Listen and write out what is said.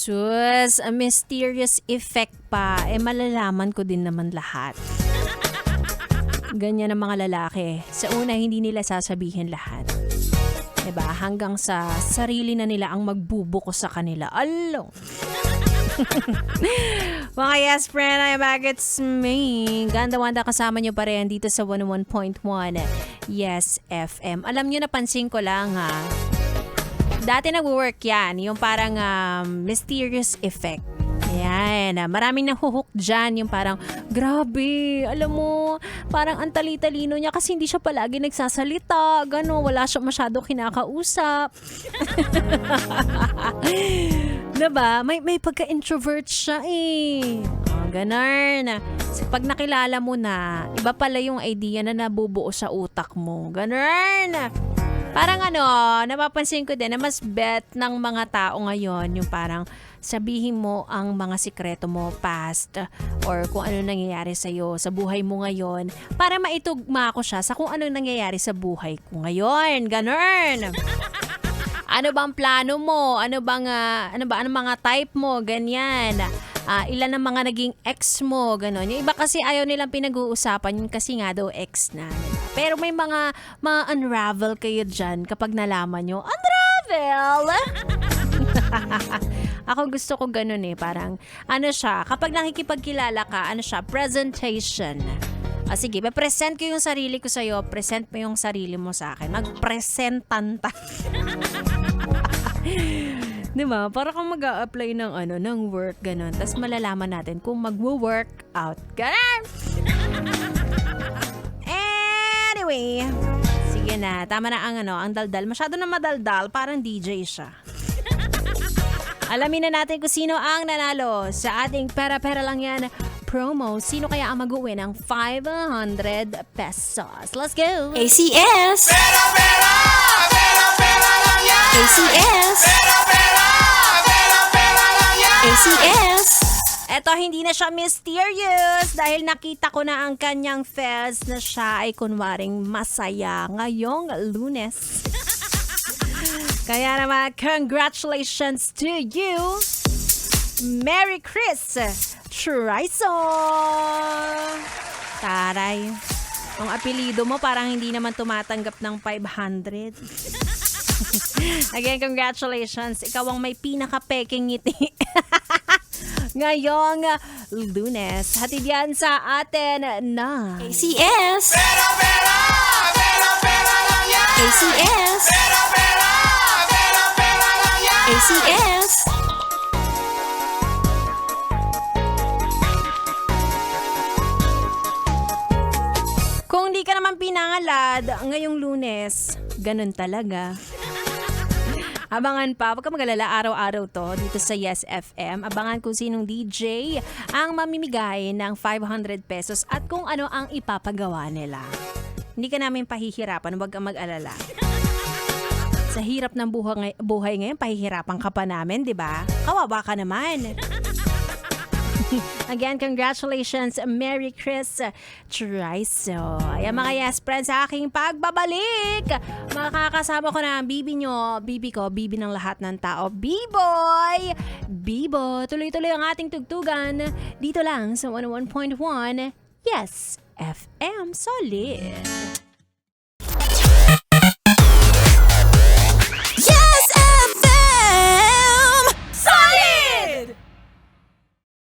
Sus, a mysterious effect pa. Malalaman ko din naman lahat. Ganyan ang mga lalaki. Sa una, hindi nila sasabihin lahat. Diba? Hanggang sa sarili na nila ang magbubuko sa kanila. Along. Mga yes friend, I'm back. It's me. Ganda Wanda, kasama nyo pa rin dito sa 101.1 Yes FM. Alam nyo, napansin ko lang ha. Dati nag-work yan. Yung parang mysterious effect. Ayan. Maraming nahuhook dyan. Yung parang, grabe. Alam mo, parang ang tali-talino niya kasi hindi siya palagi nagsasalita. Gano'n, wala siya masyado kinakausap. Diba? May pagka-introvert siya eh. Ganun. So, pag nakilala mo na, iba pala yung idea na nabubuo sa utak mo. Ganun. Parang napapansin ko din na mas bet ng mga tao ngayon yung parang sabihin mo ang mga sikreto mo past or kung ano nangyayari sa'yo sa buhay mo ngayon para maitugma ko siya sa kung ano nangyayari sa buhay ko ngayon. Ganun. Ano bang plano mo? Ano mga type mo? Ganyan. Ilan ang mga naging ex mo? Ganon. Yung iba kasi ayaw nilang pinag-uusapan yun kasi nga daw ex na. Diba? Pero may mga unravel kayo dyan kapag nalaman nyo. Unravel! Ako gusto ko ganun eh. Parang, siya, kapag nakikipagkilala ka, siya, presentation. Sige, present ko yung sarili ko sa'yo, present mo yung sarili mo sa akin. Magpresentanta. Diba? Para kang mag-a-apply ng work, ganun. Tapos malalaman natin kung mag-work out. Ganun! Anyway, sige na. Tama na ang daldal. Masyado na madaldal. Parang DJ siya. Alamin na natin kung sino ang nanalo sa ating pera-pera lang yan promo. Sino kaya ang mag-uwi ng 500 pesos? Let's go! ACS! Pera, pera! Pera, pera lang yan! ACS! Pera, pera! Pera, pera lang yan! ACS! Eto, hindi na siya mysterious dahil nakita ko na ang kanyang fez na siya ay kunwaring masaya ngayong Lunes. Kaya naman, congratulations to you, Merry Chris Traiso! Taray. Ang apelido mo parang hindi naman tumatanggap ng 500. Again, congratulations. Ikaw ang may pinaka-peking ngiti. Ngayong Lunes. Hatid yan sa atin na ACS! Pera, pera! Pera, pera lang yan! ACS! Pera, pera! Pera, pera lang yan! ACS! Kung di ka naman pinangalad ngayong Lunes, ganun talaga. Abangan pa, wag ka mag-alala, araw-araw to dito sa Yes FM. Abangan kung sinong DJ ang mamimigay ng 500 pesos at kung ano ang ipapagawa nila. Hindi ka namin pahihirapan, wag kang mag-alala. Sa hirap ng buhay ngayon, pahihirapan ka pa namin, di ba? Kawawa ka naman. Again, congratulations, Merry Chris Traiso. Ayan mga yes friends, sa aking pagbabalik. Makakasama ko na ang bibi nyo. Bibi ko, bibi ng lahat ng tao. B-boy! Bibo, tuloy-tuloy ang ating tugtugan. Dito lang sa 101.1 Yes FM Solid.